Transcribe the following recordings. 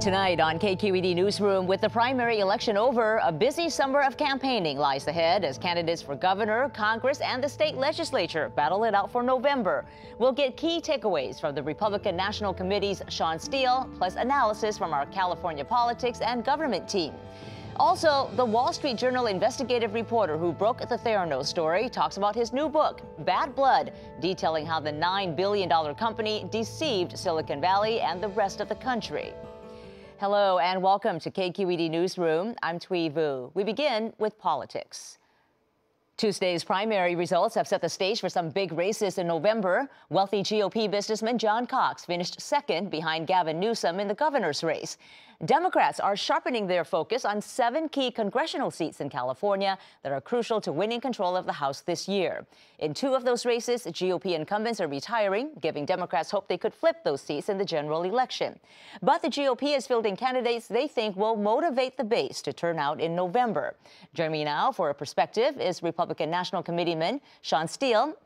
Tonight on KQED Newsroom, with the primary election over, a busy summer of campaigning lies ahead as candidates for governor, Congress, and the state legislature battle it out for November. We'll get key takeaways from the Republican National Committee's Shawn, plus analysis from our California politics and government team. Also, the Wall Street Journal investigative reporter who broke the Theranos story talks about his new book, Bad Blood, detailing how the $9 billion company deceived Silicon Valley and the rest of the country. Hello and welcome to KQED Newsroom. I'm Thuy Vu. We begin with politics. Tuesday's primary results have set the stage for some big races in November. Wealthy GOP businessman John Cox finished second behind Gavin Newsom in the governor's race. Democrats are sharpening their focus on 7 key congressional seats in California that are crucial to winning control of the House this year. In 2 of those races, GOP incumbents are retiring, giving Democrats hope they could flip those seats in the general election. But the GOP is fielding candidates they think will motivate the base to turn out in November. Joining me now for a perspective is Republican National Committeeman Shawn.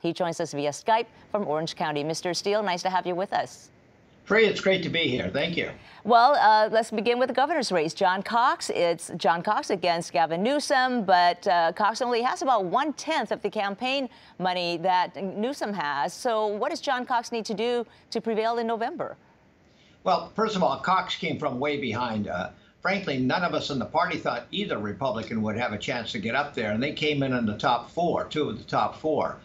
He joins us via Skype from Orange County. Mr. Steele, nice to have you with us. Free, it's great to be here. Thank you. Well, let's begin with the governor's race. John Cox. It's John Cox against Gavin Newsom, but Cox only has about 1/10 of the campaign money that Newsom has. So what does John Cox need to do to prevail in November? Well, first of all, Cox came from way behind. Frankly, none of us in the party thought either Republican would have a chance to get up there, and they came in the top 4, 2 of the top 4.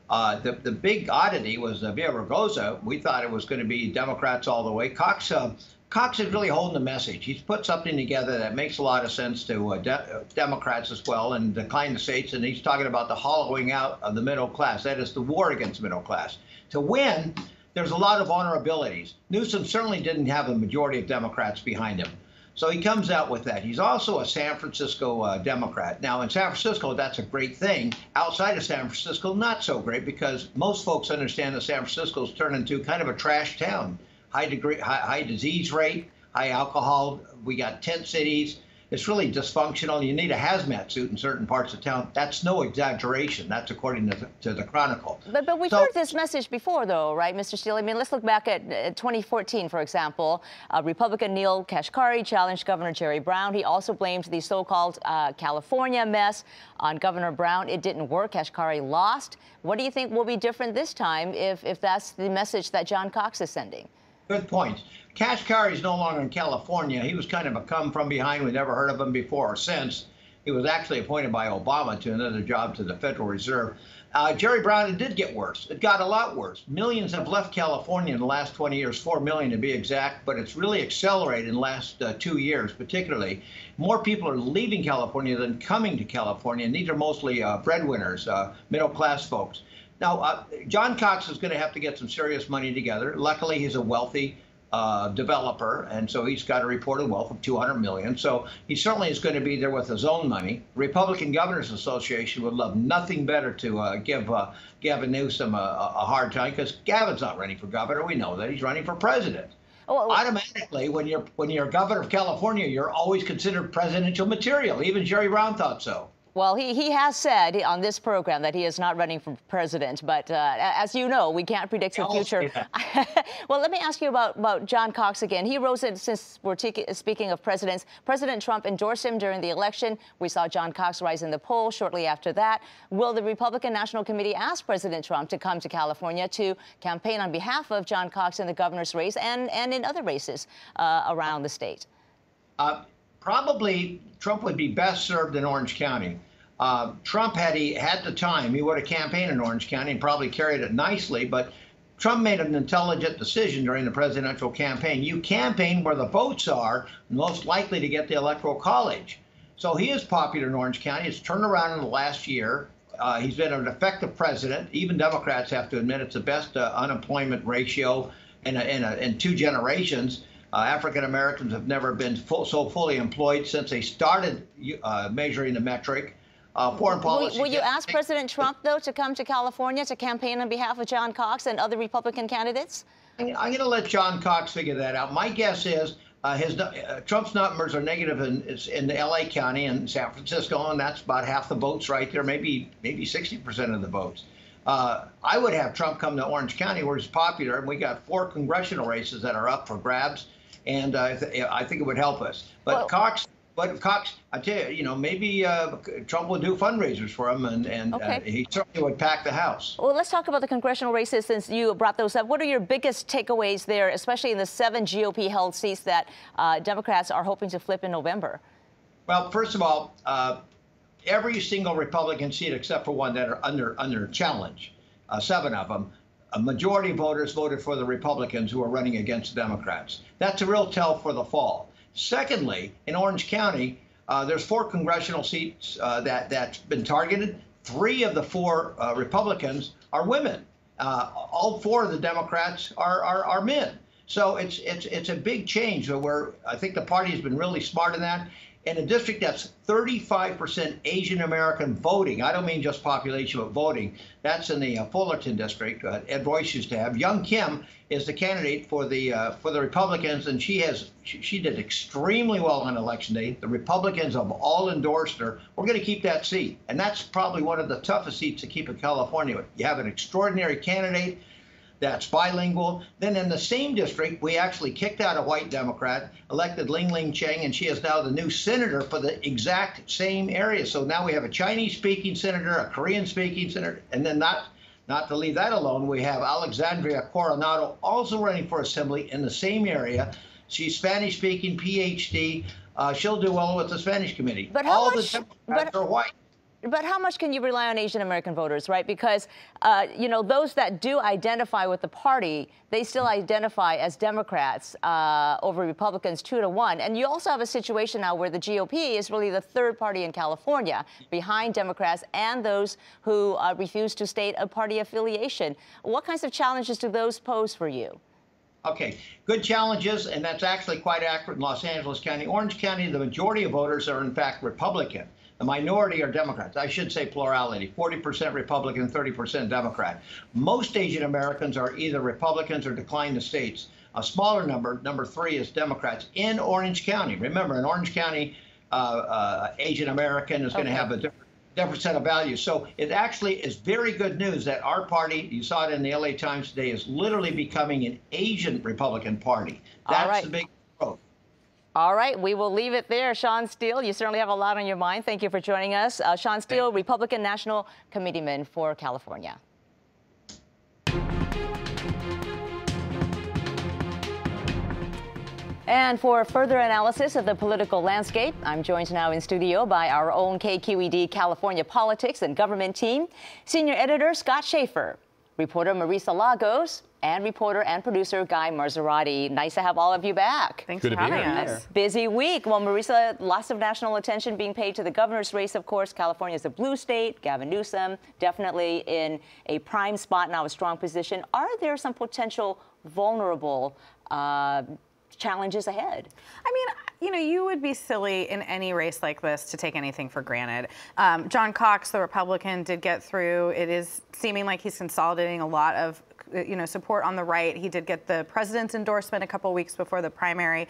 The big oddity was Ragosa. We thought it was going to be Democrats all the way. Cox is really holding the message. He's put something together that makes a lot of sense to Democrats as well, and decline the states. And he's talking about the hollowing out of the middle class. That is the war against the middle class. To win, there's a lot of vulnerabilities. Newsom certainly didn't have a majority of Democrats behind him. So he comes out with that. He's also a San Francisco Democrat. Now, in San Francisco, that's a great thing. Outside of San Francisco, not so great, because most folks understand that San Francisco's turned into kind of a trash town. High disease rate, high alcohol. We got tent cities. It's really dysfunctional. You need a hazmat suit in certain parts of town. That's no exaggeration. That's according to the Chronicle. But we've heard this message before, though, right, Mr. Steele? I mean, let's look back at 2014, for example. Republican Neel Kashkari challenged Governor Jerry Brown. He also blamed the so-called California mess on Governor Brown. It didn't work. Kashkari lost. What do you think will be different this time if that's the message that John Cox is sending? Good point. Kashkari is no longer in California. He was kind of a come from behind. We never heard of him before or since. He was actually appointed by Obama to another job to the Federal Reserve. Jerry Brown, it did get worse. It got a lot worse. Millions have left California in the last 20 years, 4 million to be exact, but it's really accelerated in the last 2 years, particularly. More people are leaving California than coming to California, and these are mostly breadwinners, middle-class folks. Now, John Cox is going to have to get some serious money together. Luckily, he's a wealthy developer, and so he's got a reported wealth of $200 million. So he certainly is going to be there with his own money. Republican Governors Association would love nothing better to give Gavin Newsom a hard time, because Gavin's not running for governor. We know that. He's running for president. Automatically, when you're governor of California, you're always considered presidential material. Even Jerry Brown thought so. Well, he has said on this program that he is not running for president, but as you know, we can't predict the future. Well, let me ask you about John Cox again. He rose in, since we're speaking of presidents, President Trump endorsed him during the election. We saw John Cox rise in the poll shortly after that. Will the Republican National Committee ask President Trump to come to California to campaign on behalf of John Cox in the governor's race and in other races around the state? Probably Trump would be best served in Orange County. Trump, had he had the time, he would have campaigned in Orange County and probably carried it nicely. But Trump made an intelligent decision during the presidential campaign. You campaign where the votes are most likely to get the Electoral College. So he is popular in Orange County. It's turned around in the last year. He's been an effective president. Even Democrats have to admit it's the best unemployment ratio in 2 generations. African Americans have never been so fully employed since they started measuring the metric. Foreign policy. Will you ask President Trump, though, to come to California to campaign on behalf of John Cox and other Republican candidates? I'm going to let John Cox figure that out. My guess is Trump's numbers are negative in the L.A. County and San Francisco, and that's about half the votes right there, maybe 60% of the votes. I would have Trump come to Orange County, where he's popular, and we got 4 congressional races that are up for grabs. and I think it would help us. But well, Cox, I tell you, maybe Trump will do fundraisers for him, and okay. He certainly would pack the House. Well, let's talk about the congressional races since you brought those up. What are your biggest takeaways there, especially in the 7 GOP-held seats that Democrats are hoping to flip in November? Well, first of all, every single Republican seat except for one that are under challenge, 7 of them, a majority of voters voted for the Republicans who are running against the Democrats. That's a real tell for the fall. Secondly, in Orange County, there's 4 congressional seats that's been targeted. 3 of the 4 Republicans are women. All 4 of the Democrats are men. So it's a big change. So I think the party has been really smart in that. In a district that's 35% Asian American voting, I don't mean just population, but voting, that's in the Fullerton district. Ed Royce used to have. Young Kim is the candidate for the Republicans, and she did extremely well on election day. The Republicans have all endorsed her. We're going to keep that seat, and that's probably one of the toughest seats to keep in California. You have an extraordinary candidate that's bilingual. Then in the same district, we actually kicked out a white Democrat, elected Ling Cheng, and she is now the new senator for the exact same area. So now we have a Chinese-speaking senator, a Korean-speaking senator, and then not to leave that alone, we have Alexandria Coronado also running for assembly in the same area. She's Spanish-speaking, PhD. She'll do well with the Spanish committee. But all the Democrats are white. But how much can you rely on Asian American voters, right? Because, those that do identify with the party, they still identify as Democrats over Republicans 2-1. And you also have a situation now where the GOP is really the third party in California, behind Democrats and those who refuse to state a party affiliation. What kinds of challenges do those pose for you? Okay, good challenges, and that's actually quite accurate in Los Angeles County. Orange County, the majority of voters are, in fact, Republican. The minority are Democrats. I should say plurality, 40% Republican, 30% Democrat. Most Asian Americans are either Republicans or decline the states. A smaller number 3, is Democrats in Orange County. Remember, in Orange County, Asian American is going to have a different set of values. So it actually is very good news that our party, you saw it in the LA Times today, is literally becoming an Asian Republican party. That's the big growth. All right, we will leave it there. Shawn Steele, you certainly have a lot on your mind. Thank you for joining us. Shawn Steele, Republican National Committeeman for California. And for further analysis of the political landscape, I'm joined now in studio by our own KQED California politics and government team, Senior Editor Scott Shafer, reporter Marisa Lagos, and reporter and producer Guy Marzorati. Nice to have all of you back. Thanks for having us. Busy week. Well, Marisa, lots of national attention being paid to the governor's race, of course. California is a blue state. Gavin Newsom definitely in a prime spot, now a strong position. Are there some potential vulnerable challenges ahead? I mean, you would be silly in any race like this to take anything for granted. John Cox, the Republican, did get through. It is seeming like he's consolidating a lot of support on the right. He did get the president's endorsement a couple weeks before the primary.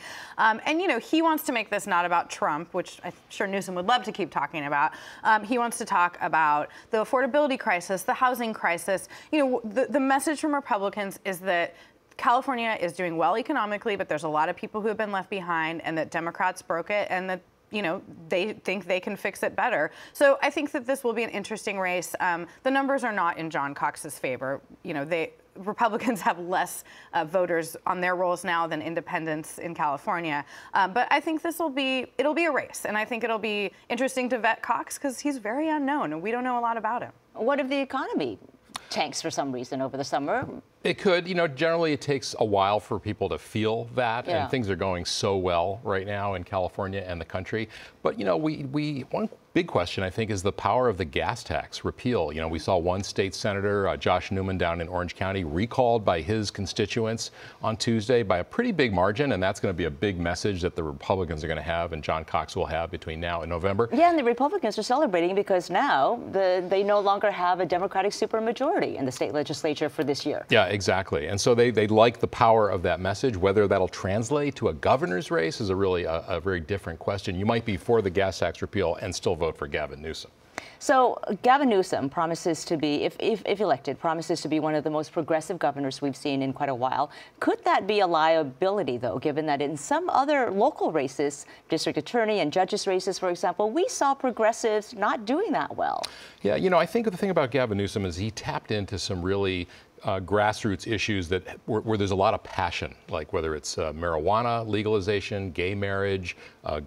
He wants to make this not about Trump, which I'm sure Newsom would love to keep talking about. He wants to talk about the affordability crisis, the housing crisis. The message from Republicans is that California is doing well economically, but there's a lot of people who have been left behind, and that Democrats broke it, and that they think they can fix it better. So I think that this will be an interesting race. The numbers are not in John Cox's favor. Republicans have less voters on their rolls now than independents in California. But I think it'll be a race, and I think it'll be interesting to vet Cox because he's very unknown, and we don't know a lot about him. What if the economy tanks for some reason over the summer? It could. Generally it takes a while for people to feel that, and things are going so well right now in California and the country. But, one big question, I think, is the power of the gas tax repeal. We saw one state senator, Josh Newman down in Orange County, recalled by his constituents on Tuesday by a pretty big margin, and that's going to be a big message that the Republicans are going to have and John Cox will have between now and November. Yeah, and the Republicans are celebrating because now they no longer have a Democratic supermajority in the state legislature for this year. Yeah, exactly. And so they like the power of that message. Whether that'll translate to a governor's race is a very different question. You might be for the gas tax repeal and still vote for Gavin Newsom. So Gavin Newsom promises to be, if elected, promises to be one of the most progressive governors we've seen in quite a while. Could that be a liability, though, given that in some other local races, district attorney and judges races, for example, we saw progressives not doing that well? Yeah, you know, I think the thing about Gavin Newsom is he tapped into some really grassroots issues that where there's a lot of passion, like whether it's marijuana legalization, gay marriage,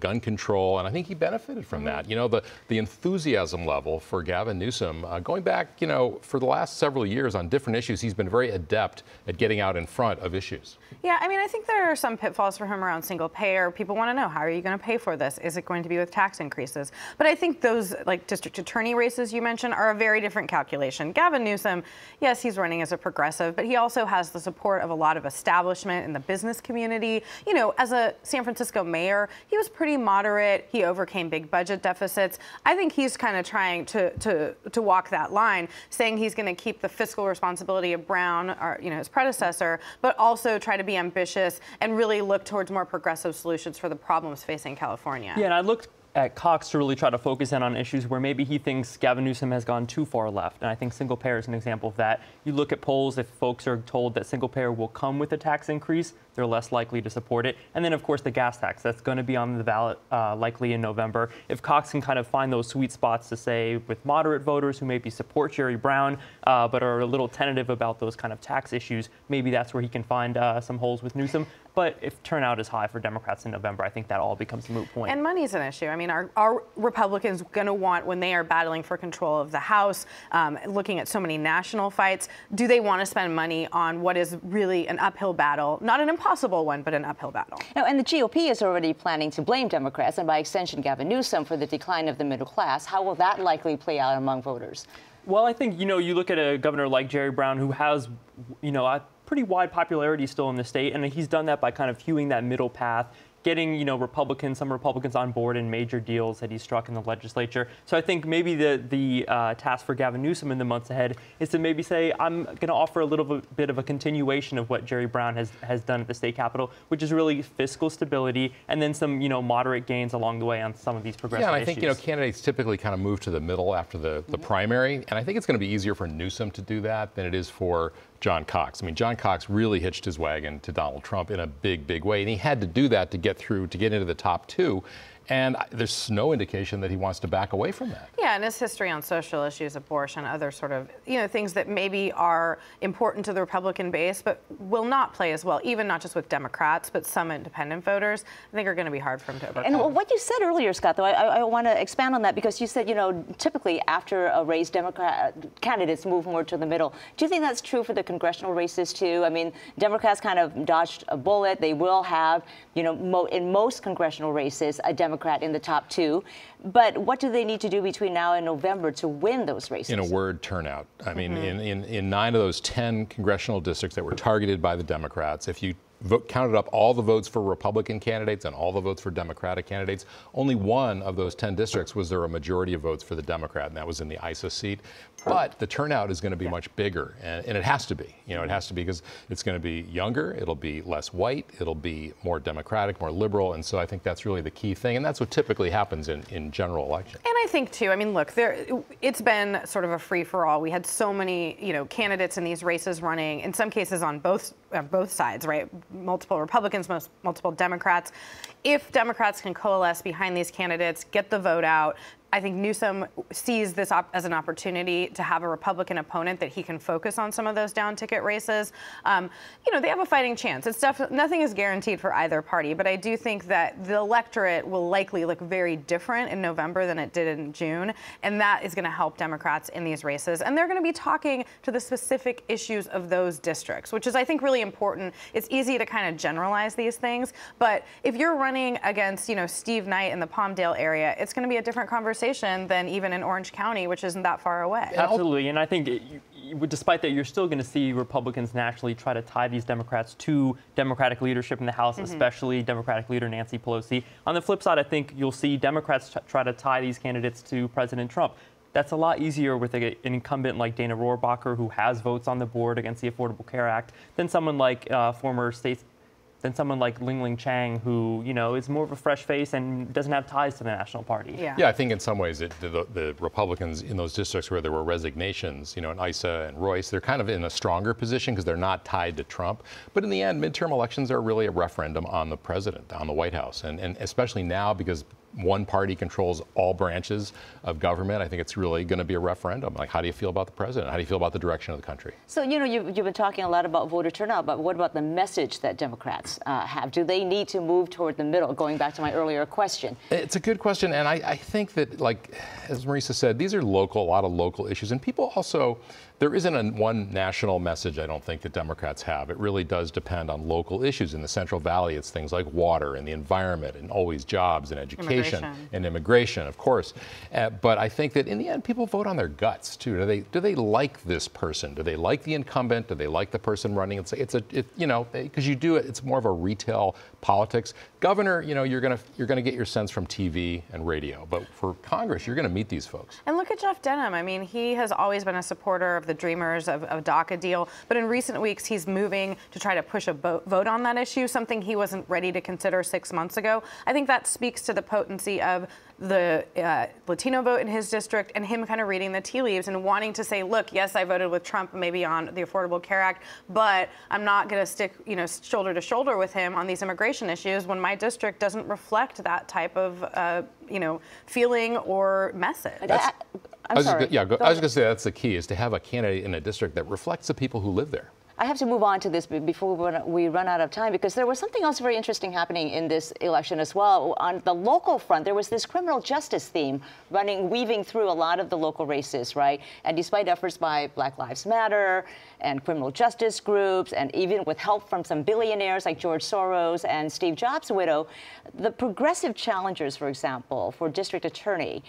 gun control, and I think he benefited from that. You know, the enthusiasm level for Gavin Newsom, going back, you know, for the last several years on different issues, he's been very adept at getting out in front of issues. Yeah, I mean, I think there are some pitfalls for him around single payer. People want to know, how are you going to pay for this? Is it going to be with tax increases? But I think those, like district attorney races you mentioned, are a very different calculation. Gavin Newsom, yes, he's running as a progressive, but he also has the support of a lot of establishment in the business community. You know, as a San Francisco mayor, he was pretty moderate. He overcame big budget deficits. I think he's kind of trying to walk that line, saying he's going to keep the fiscal responsibility of Brown, or, you know, his predecessor, but also try to be ambitious and really look towards more progressive solutions for the problems facing California. Yeah, and I looked at Cox to really try to focus in on issues where maybe he thinks Gavin Newsom has gone too far left. And I think single payer is an example of that. You look at polls, if folks are told that single payer will come with a tax increase, they're less likely to support it. And then, of course, the gas tax, that's going to be on the ballot likely in November. If Cox can kind of find those sweet spots to say with moderate voters who maybe support Jerry Brown, but are a little tentative about those kind of tax issues, maybe that's where he can find some holes with Newsom. But if turnout is high for Democrats in November, I think that all becomes a moot point. And money's an issue. I mean, are Republicans going to want, when they are battling for control of the House, looking at so many national fights, do they want to spend money on what is really an uphill battle? Not an impossible one, but an uphill battle. Now, and the GOP is already planning to blame Democrats, and by extension Gavin Newsom, for the decline of the middle class. How will that likely play out among voters? Well, I think, you know, you look at a governor like Jerry Brown, who has, you know, a pretty wide popularity still in the state, and he's done that by kind of hewing that middle path, getting, you know, some Republicans on board in major deals that he struck in the legislature. So I think maybe the task for Gavin Newsom in the months ahead is to maybe say, I'm going to offer a little bit of a continuation of what Jerry Brown has done at the state capitol, which is really fiscal stability and then some, you know, moderate gains along the way on some of these progressive issues. Yeah, and I think, you know, candidates typically kind of move to the middle after the primary, and I think it's going to be easier for Newsom to do that than it is for John Cox. I mean, John Cox really hitched his wagon to Donald Trump in a big, big way, and he had to do that to get into the top two. And there's no indication that he wants to back away from that. Yeah, and his history on social issues, abortion, other sort of, you know, things that maybe are important to the Republican base, but will not play as well, even not just with Democrats, but some independent voters, I think are going to be hard for him to overcome. And what you said earlier, Scott, though, I want to expand on that, because you said, you know, typically after a race, Democrat candidates move more to the middle. Do you think that's true for the congressional races, too? I mean, Democrats kind of dodged a bullet. They will have, you know, in most congressional races, a Democrat in the top two. But what do they need to do between now and November to win those races? In a word, turnout. I mean, in 9 of those 10 congressional districts that were targeted by the Democrats, if you counted up all the votes for Republican candidates and all the votes for Democratic candidates, only 1 of those 10 districts was there a majority of votes for the Democrat, and that was in the ISA seat. But the turnout is going to be much bigger, and it has to be. You know, it has to be, because it's going to be younger, it'll be less white, it'll be more Democratic, more liberal, and so I think that's really the key thing, and that's what typically happens in general elections. And I think, too, I mean, look, it's been sort of a free-for-all. We had so many, you know, candidates in these races running, in some cases on both sides, right? Multiple Republicans, multiple Democrats. If Democrats can coalesce behind these candidates, get the vote out, I think Newsom sees this as an opportunity to have a Republican opponent that he can focus on some of those down ticket races. You know, they have a fighting chance. It's nothing is guaranteed for either party, but I do think that the electorate will likely look very different in November than it did in June, and that is going to help Democrats in these races. And they're going to be talking to the specific issues of those districts, which is, I think, really important. It's easy to kind of generalize these things, but if you're running against, you know, Steve Knight in the Palmdale area, it's going to be a different conversation than even in Orange County, which isn't that far away. Absolutely, and I think despite that, you're still going to see Republicans nationally try to tie these Democrats to Democratic leadership in the House, especially Democratic leader Nancy Pelosi. On the flip side, I think you'll see Democrats try to tie these candidates to President Trump. That's a lot easier with an incumbent like Dana Rohrabacher, who has votes on the board against the Affordable Care Act, than someone like former state than someone like Ling Chang, who, you know, is more of a fresh face and doesn't have ties to the National Party. Yeah, I think in some ways the Republicans in those districts where there were resignations, you know, in Issa and Royce, they're kind of in a stronger position because they're not tied to Trump. But in the end, midterm elections are really a referendum on the president, on the White House. And especially now, because one party controls all branches of government, I think it's really going to be a referendum. Like, how do you feel about the president? How do you feel about the direction of the country? So, you know, you've been talking a lot about voter turnout, but what about the message that Democrats have? Do they need to move toward the middle, going back to my earlier question? It's a good question, and I think that, like, as Marisa said, these are local, a lot of local issues, and people also, there isn't one national message, I don't think, that Democrats have. It really does depend on local issues. In the Central Valley, it's things like water and the environment and always jobs and education and immigration, of course. But I think that in the end, people vote on their guts, too. Do they like this person? Do they like the incumbent? Do they like the person running? You know, because you do it, it's more of a retail politics. Governor, you know, you're gonna get your sense from TV and radio. But for Congress, you're gonna meet these folks. And look at Jeff Denham. I mean, he has always been a supporter of the Dreamers of DACA deal, but in recent weeks he's moving to try to push a vote on that issue, something he wasn't ready to consider 6 months ago. I think that speaks to the potency of the Latino vote in his district and him kind of reading the tea leaves and wanting to say, look, yes, I voted with Trump maybe on the Affordable Care Act, but I'm not going to stick, you know, shoulder to shoulder with him on these immigration issues when my district doesn't reflect that type of, you know, feeling or message. I was going to say that's the key, is to have a candidate in a district that reflects the people who live there. I have to move on to this before we run out of time, because there was something else very interesting happening in this election as well. On the local front, there was this criminal justice theme weaving through a lot of the local races, right? And despite efforts by Black Lives Matter and criminal justice groups, and even with help from some billionaires like George Soros and Steve Jobs' widow, the progressive challengers, for example, for district attorney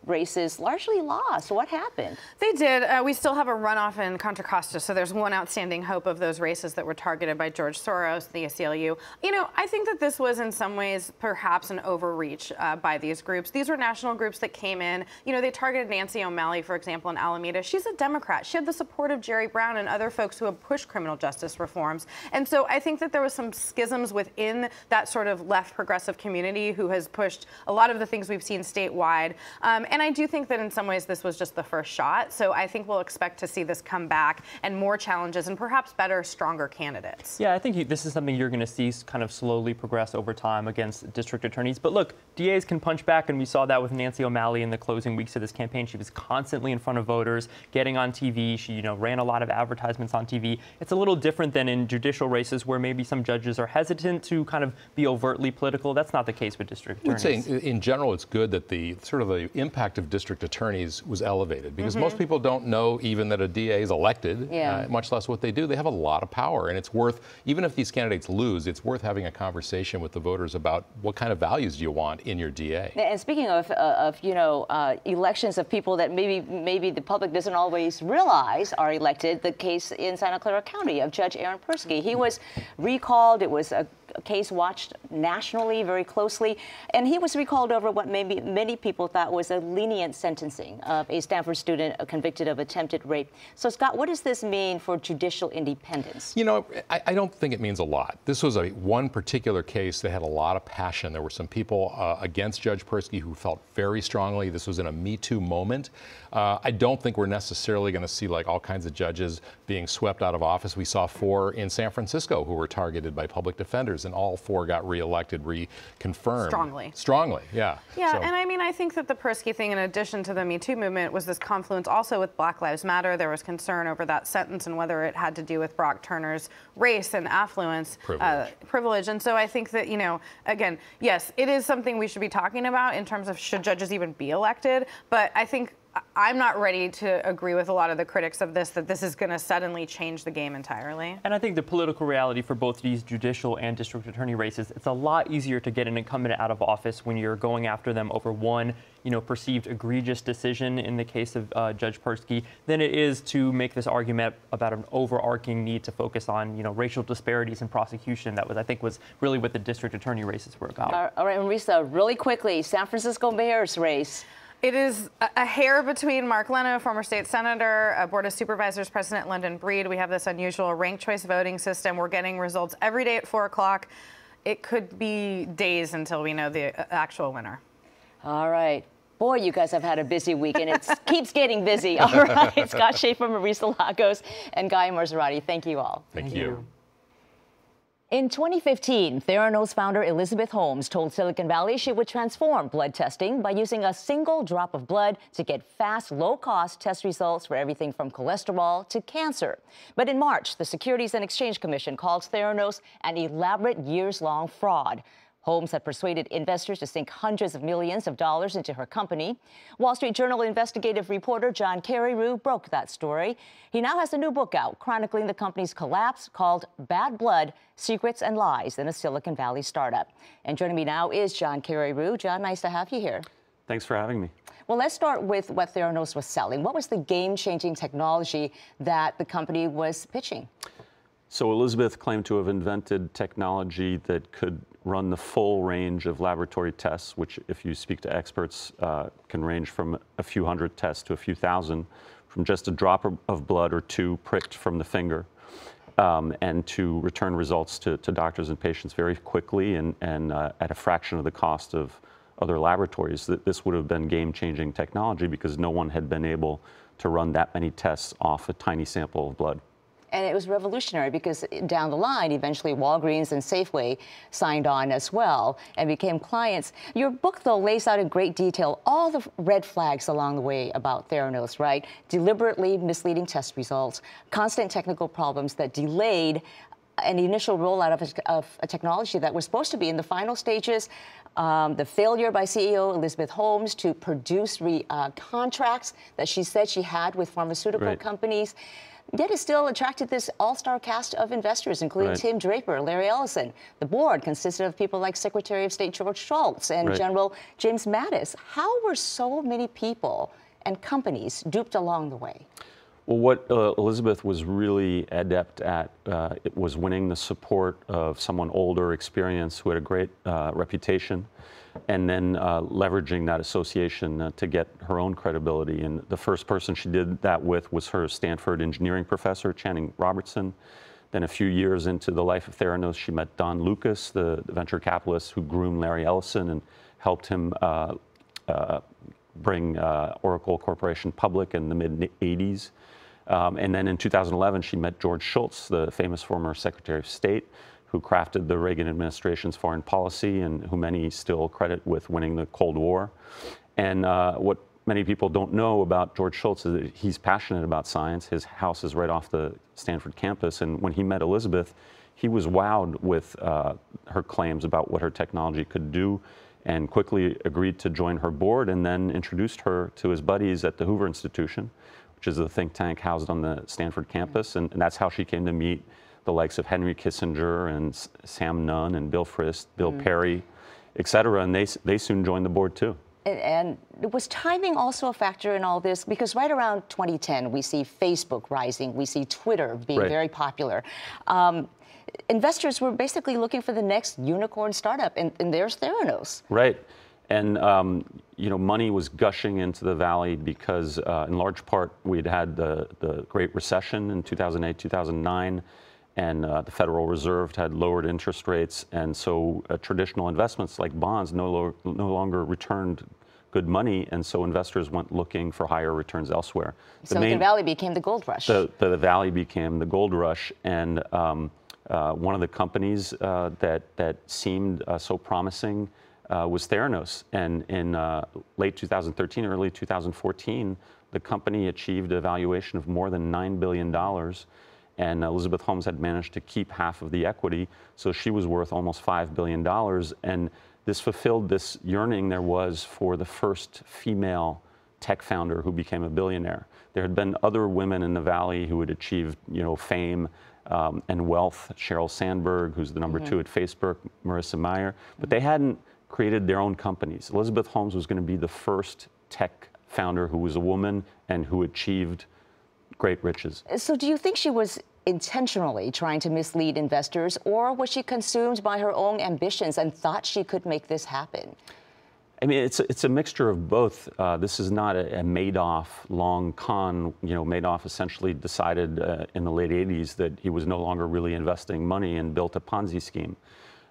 races largely lost. What happened? They did. We still have a runoff in Contra Costa, so there's one outstanding hope of those races that were targeted by George Soros, the ACLU. You know, I think that this was in some ways perhaps an overreach by these groups. These were national groups that came in. You know, they targeted Nancy O'Malley, for example, in Alameda. She's a Democrat. She had the support of Jerry Brown and other folks who have pushed criminal justice reforms. And so I think that there was some schisms within that sort of left progressive community who has pushed a lot of the things we've seen statewide. And I do think that in some ways this was just the first shot. So I think we'll expect to see this come back and more challenges and perhaps better, stronger candidates. Yeah, I think this is something you're going to see kind of slowly progress over time against district attorneys. But look, DAs can punch back, and we saw that with Nancy O'Malley in the closing weeks of this campaign. She was constantly in front of voters, getting on TV. She, you know, ran a lot of advertisements on TV. It's a little different than in judicial races where maybe some judges are hesitant to kind of be overtly political. That's not the case with district attorneys. I would say in general it's good that the sort of the impact of district attorneys was elevated, because most people don't know even that a DA is elected, much less what they do. They have a lot of power, and it's worth, even if these candidates lose, it's worth having a conversation with the voters about what kind of values do you want in your DA. And speaking of you know, elections of people that maybe the public doesn't always realize are elected, the case in Santa Clara County of Judge Aaron Persky. He was recalled. It was a case watched nationally very closely, and he was recalled over what maybe many people thought was a lenient sentencing of a Stanford student convicted of attempted rape. So, Scott, what does this mean for judicial independence? You know, I don't think it means a lot. This was one particular case that had a lot of passion. There were some people against Judge Persky who felt very strongly. This was in a Me Too moment. I don't think we're necessarily going to see like all kinds of judges being swept out of office. We saw 4 in San Francisco who were targeted by public defenders, and all 4 got reelected, reconfirmed. Strongly, yeah. Yeah, so. And I mean, I think that the Persky thing, in addition to the Me Too movement, was this confluence also with Black Lives Matter. There was concern over that sentence and whether it had to do with Brock Turner's race and affluence, privilege. And so I think that, you know, again, yes, it is something we should be talking about in terms of should judges even be elected, but I think I'm not ready to agree with a lot of the critics of this, that this is going to suddenly change the game entirely. And I think the political reality for both these judicial and district attorney races, it's a lot easier to get an incumbent out of office when you're going after them over one, you know, perceived egregious decision in the case of Judge Persky than it is to make this argument about an overarching need to focus on, you know, racial disparities in prosecution. That was, I think, was really what the district attorney races were about. All right, Marisa, really quickly, San Francisco mayor's race. It is a hair between Mark Leno, former state senator, Board of Supervisors President London Breed. We have this unusual ranked choice voting system. We're getting results every day at 4 o'clock. It could be days until we know the actual winner. All right. Boy, you guys have had a busy week, and it keeps getting busy. All right. Scott Shafer, Marisa Lagos, and Guy Marzorati, thank you all. Thank you. In 2015, Theranos founder Elizabeth Holmes told Silicon Valley she would transform blood testing by using a single drop of blood to get fast, low-cost test results for everything from cholesterol to cancer. But in March, the Securities and Exchange Commission called Theranos an elaborate years-long fraud. Holmes had persuaded investors to sink hundreds of millions of dollars into her company. Wall Street Journal investigative reporter John Carreyrou broke that story. He now has a new book out chronicling the company's collapse called Bad Blood, Secrets and Lies in a Silicon Valley Startup. And joining me now is John Carreyrou. John, nice to have you here. Thanks for having me. Well, let's start with what Theranos was selling. What was the game-changing technology that the company was pitching? So Elizabeth claimed to have invented technology that could run the full range of laboratory tests, which, if you speak to experts, can range from a few hundred tests to a few thousand, from just a drop of blood or two pricked from the finger, and to return results to doctors and patients very quickly and at a fraction of the cost of other laboratories. This would have been game-changing technology because no one had been able to run that many tests off a tiny sample of blood. And it was revolutionary because down the line, eventually Walgreens and Safeway signed on as well and became clients. Your book, though, lays out in great detail all the red flags along the way about Theranos, right? Deliberately misleading test results, constant technical problems that delayed an initial rollout of a technology that was supposed to be in the final stages, the failure by CEO Elizabeth Holmes to produce contracts that she said she had with pharmaceutical companies. Yet it still attracted this all-star cast of investors, including Tim Draper, Larry Ellison. The board consisted of people like Secretary of State George Shultz and General James Mattis. How were so many people and companies duped along the way? Well, what Elizabeth was really adept at it was winning the support of someone older, experienced, who had a great reputation, and then leveraging that association to get her own credibility. And the first person she did that with was her Stanford engineering professor, Channing Robertson. Then a few years into the life of Theranos, she met Don Lucas, the venture capitalist who groomed Larry Ellison and helped him bring Oracle Corporation public in the mid-'80s. And then in 2011, she met George Shultz, the famous former Secretary of State, who crafted the Reagan administration's foreign policy and who many still credit with winning the Cold War. And what many people don't know about George Shultz is that he's passionate about science. His house is right off the Stanford campus. And when he met Elizabeth, he was wowed with her claims about what her technology could do and quickly agreed to join her board and then introduced her to his buddies at the Hoover Institution, which is a think tank housed on the Stanford campus. And that's how she came to meet the likes of Henry Kissinger and Sam Nunn and Bill Frist, Bill Perry, et cetera. And they soon joined the board, too. And was timing also a factor in all this? Because right around 2010, we see Facebook rising. We see Twitter being very popular. Investors were basically looking for the next unicorn startup, and there's Theranos. Right. And, you know, money was gushing into the Valley because, in large part, we'd had the Great Recession in 2008, 2009. And the Federal Reserve had lowered interest rates, and so traditional investments like bonds no longer returned good money, and so investors went looking for higher returns elsewhere. Silicon Valley became the gold rush. The Valley became the gold rush, and one of the companies that seemed so promising was Theranos. And in late 2013, early 2014, the company achieved a valuation of more than $9 billion. And Elizabeth Holmes had managed to keep half of the equity, so she was worth almost $5 billion. And this fulfilled this yearning there was for the first female tech founder who became a billionaire. There had been other women in the Valley who had achieved, you know, fame and wealth. Sheryl Sandberg, who's the number 2 at Facebook, Marissa Mayer, but they hadn't created their own companies. Elizabeth Holmes was going to be the first tech founder who was a woman and who achieved great riches. So do you think she was intentionally trying to mislead investors, or was she consumed by her own ambitions and thought she could make this happen? I mean, it's a mixture of both. This is not a Madoff long con. You know, Madoff essentially decided in the late 80s that he was no longer really investing money and built a Ponzi scheme.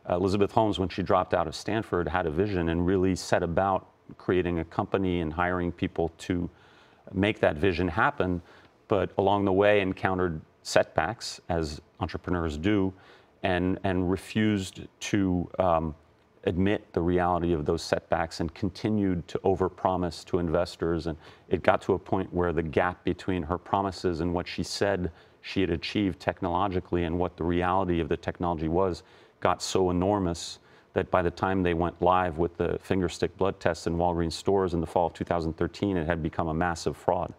Elizabeth Holmes, when she dropped out of Stanford, had a vision and really set about creating a company and hiring people to make that vision happen, but along the way encountered setbacks, as entrepreneurs do, and refused to admit the reality of those setbacks and continued to overpromise to investors. And it got to a point where the gap between her promises and what she said she had achieved technologically and what the reality of the technology was got so enormous that by the time they went live with the fingerstick blood tests in Walgreens stores in the fall of 2013, it had become a massive fraud.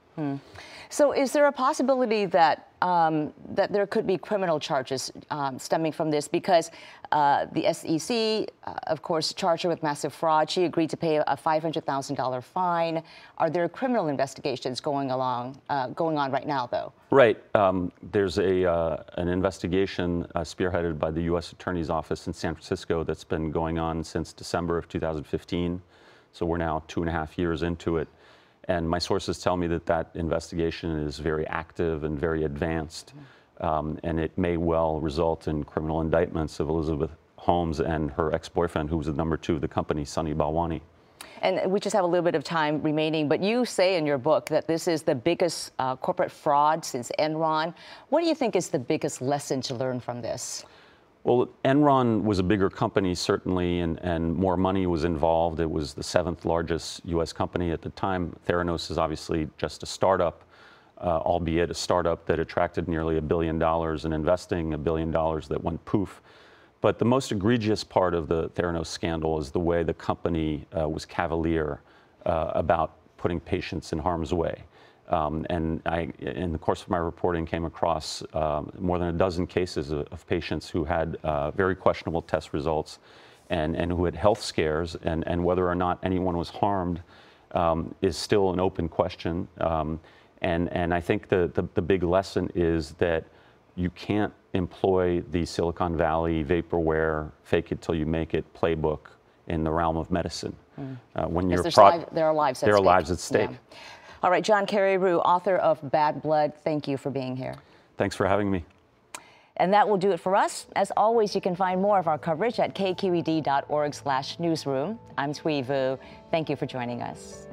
So is there a possibility that that there could be criminal charges stemming from this? Because the SEC, of course, charged her with massive fraud. She agreed to pay a $500,000 fine. Are there criminal investigations going on right now, though? Right. There's an investigation spearheaded by the U.S. Attorney's Office in San Francisco that's been going on since December of 2015. So we're now 2.5 years into it. And my sources tell me that that investigation is very active and very advanced, and it may well result in criminal indictments of Elizabeth Holmes and her ex-boyfriend, who was the number 2 of the company, Sunny Balwani. And we just have a little bit of time remaining, but you say in your book that this is the biggest corporate fraud since Enron. What do you think is the biggest lesson to learn from this? Well, Enron was a bigger company, certainly, and more money was involved. It was the 7th largest U.S. company at the time. Theranos is obviously just a startup, albeit a startup that attracted nearly $1 billion in investing, $1 billion that went poof. But the most egregious part of the Theranos scandal is the way the company was cavalier about putting patients in harm's way. And I, in the course of my reporting, came across more than a dozen cases of patients who had very questionable test results and who had health scares, and whether or not anyone was harmed is still an open question. And I think the big lesson is that you can't employ the Silicon Valley vaporware, fake it till you make it playbook in the realm of medicine. When you're there are lives at stake. There are lives at stake. Yeah. All right, John Carreyrou, author of Bad Blood, thank you for being here. Thanks for having me. And that will do it for us. As always, you can find more of our coverage at kqed.org/newsroom. I'm Thuy Vu. Thank you for joining us.